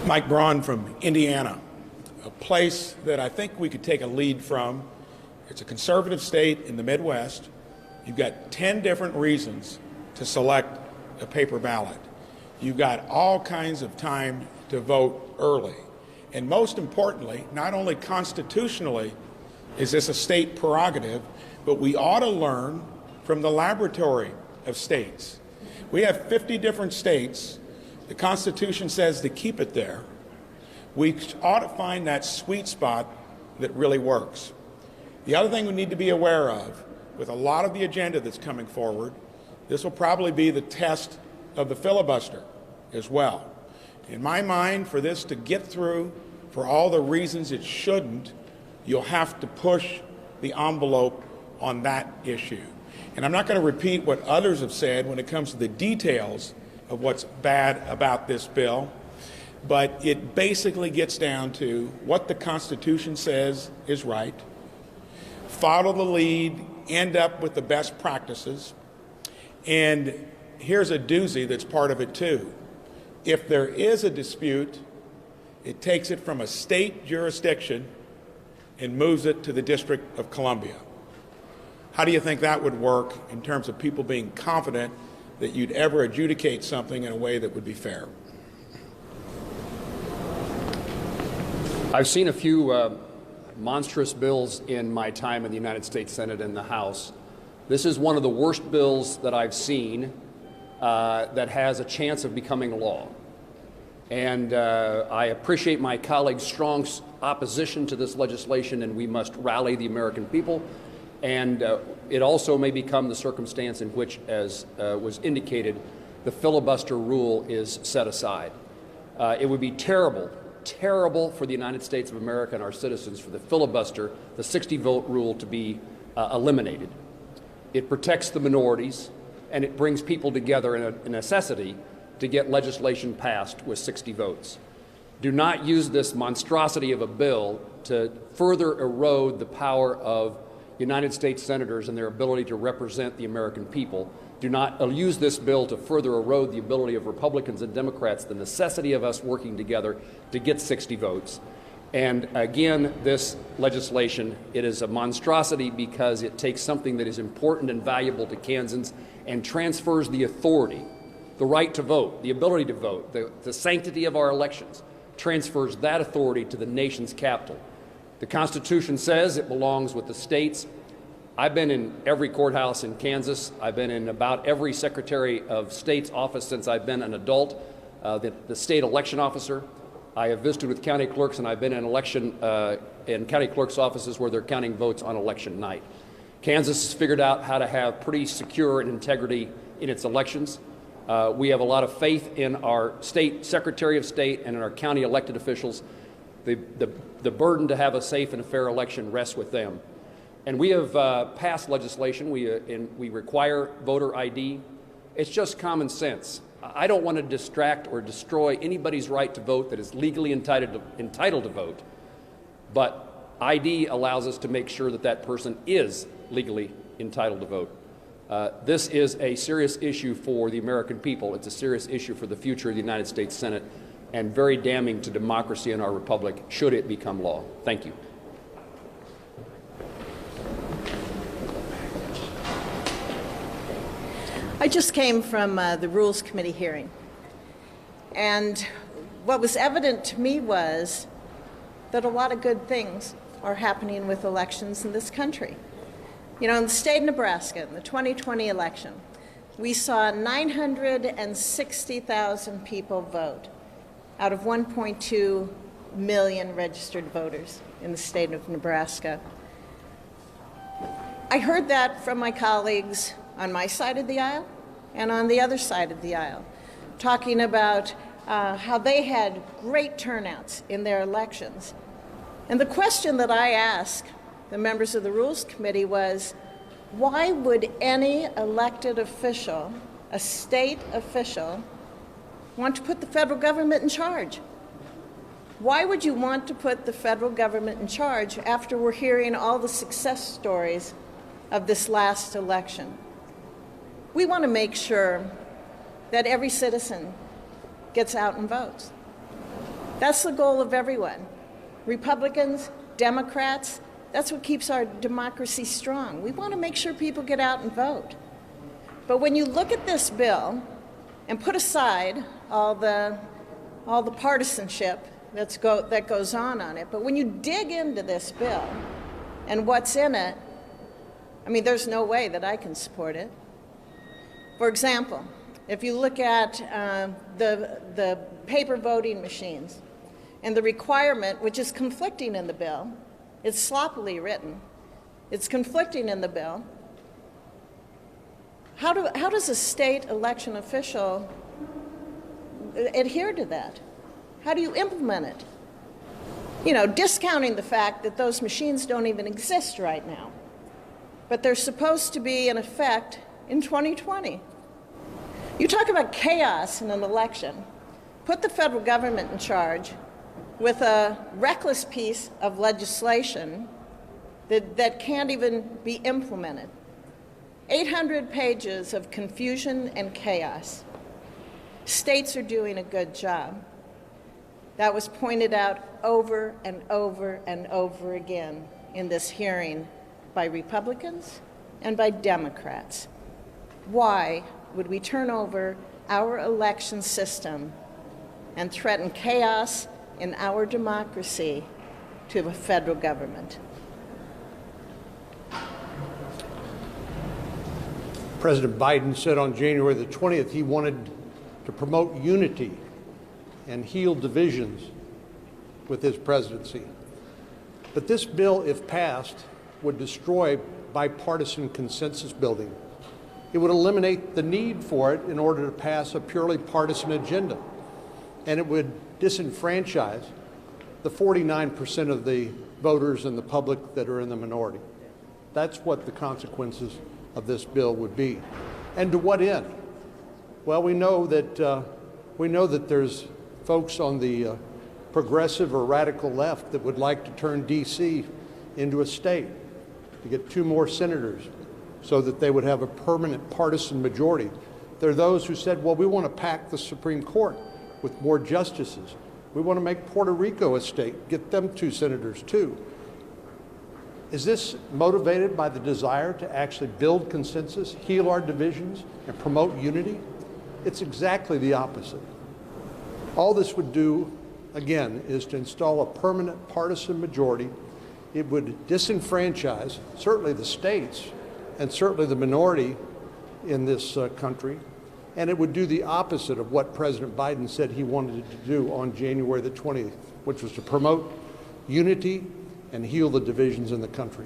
Mike Braun from Indiana, a place that I think we could take a lead from. It's a conservative state in the Midwest. You've got 10 different reasons to select a paper ballot. You've got all kinds of time to vote early. And most importantly, not only constitutionally is this a state prerogative, but we ought to learn from the laboratory of states. We have 50 different states. The Constitution says to keep it there. We ought to find that sweet spot that really works. The other thing we need to be aware of, with a lot of the agenda that's coming forward, this will probably be the test of the filibuster as well. In my mind, for this to get through, for all the reasons it shouldn't, you'll have to push the envelope on that issue. And I'm not going to repeat what others have said when it comes to the details of what's bad about this bill, but it basically gets down to what the Constitution says is right, follow the lead, end up with the best practices, and here's a doozy that's part of it too. If there is a dispute, it takes it from a state jurisdiction and moves it to the District of Columbia. How do you think that would work in terms of people being confident that you'd ever adjudicate something in a way that would be fair? I've seen a few monstrous bills in my time in the United States Senate and the House. This is one of the worst bills that I've seen that has a chance of becoming law. And I appreciate my colleagues' strong opposition to this legislation, and we must rally the American people. And it also may become the circumstance in which, as was indicated, the filibuster rule is set aside. It would be terrible for the United States of America and our citizens for the filibuster, the 60-vote rule, to be eliminated. It protects the minorities, and it brings people together in a necessity to get legislation passed with 60 votes. Do not use this monstrosity of a bill to further erode the power of United States senators and their ability to represent the American people. Do not use this bill to further erode the ability of Republicans and Democrats, the necessity of us working together to get 60 votes. And again, this legislation, it is a monstrosity because it takes something that is important and valuable to Kansans and transfers the authority, the right to vote, the ability to vote, the sanctity of our elections, transfers that authority to the nation's capital. The Constitution says it belongs with the states. I've been in every courthouse in Kansas. I've been in about every Secretary of State's office since I've been an adult, the state election officer. I have visited with county clerks, and I've been in county clerks' offices where they're counting votes on election night. Kansas has figured out how to have pretty secure and integrity in its elections. We have a lot of faith in our state Secretary of State and in our county elected officials. The burden to have a safe and fair election rests with them. And we have passed legislation. We require voter ID. It's just common sense. I don't want to distract or destroy anybody's right to vote that is legally entitled to vote, but ID allows us to make sure that that person is legally entitled to vote. This is a serious issue for the American people. It's a serious issue for the future of the United States Senate, and very damning to democracy in our republic should it become law. Thank you. I just came from the Rules Committee hearing, and what was evident to me was that a lot of good things are happening with elections in this country. You know, in the state of Nebraska, in the 2020 election, we saw 960,000 people vote out of 1.2 million registered voters in the state of Nebraska. I heard that from my colleagues on my side of the aisle and on the other side of the aisle, talking about how they had great turnouts in their elections. And the question that I asked the members of the Rules Committee was, why would any elected official, a state official, want to put the federal government in charge? Why would you want to put the federal government in charge after we're hearing all the success stories of this last election? We want to make sure that every citizen gets out and votes. That's the goal of everyone. Republicans, Democrats, that's what keeps our democracy strong. We want to make sure people get out and vote. But when you look at this bill and put aside all the partisanship that goes on it, but when you dig into this bill and what's in it, I mean, there's no way that I can support it. For example, if you look at the paper voting machines and the requirement, which is conflicting in the bill, it's sloppily written, it's conflicting in the bill. How does a state election official adhere to that? How do you implement it? You know, discounting the fact that those machines don't even exist right now, but they're supposed to be in effect in 2020. You talk about chaos in an election. Put the federal government in charge with a reckless piece of legislation that can't even be implemented. 800 pages of confusion and chaos. States are doing a good job. That was pointed out over and over and over again in this hearing by Republicans and by Democrats. Why would we turn over our election system and threaten chaos in our democracy to the federal government? President Biden said on January the 20th he wanted to promote unity and heal divisions with his presidency. But this bill, if passed, would destroy bipartisan consensus building. It would eliminate the need for it in order to pass a purely partisan agenda. And it would disenfranchise the 49% of the voters and the public that are in the minority. That's what the consequences of this bill would be. And to what end? Well, we know that there's folks on the progressive or radical left that would like to turn D.C. into a state, to get 2 more senators so that they would have a permanent partisan majority. There are those who said, well, we want to pack the Supreme Court with more justices. We want to make Puerto Rico a state, get them 2 senators too. Is this motivated by the desire to actually build consensus, heal our divisions, and promote unity? It's exactly the opposite. All this would do, again, is to install a permanent partisan majority. It would disenfranchise certainly the states and certainly the minority in this country, and it would do the opposite of what President Biden said he wanted to do on January the 20th, which was to promote unity and heal the divisions in the country.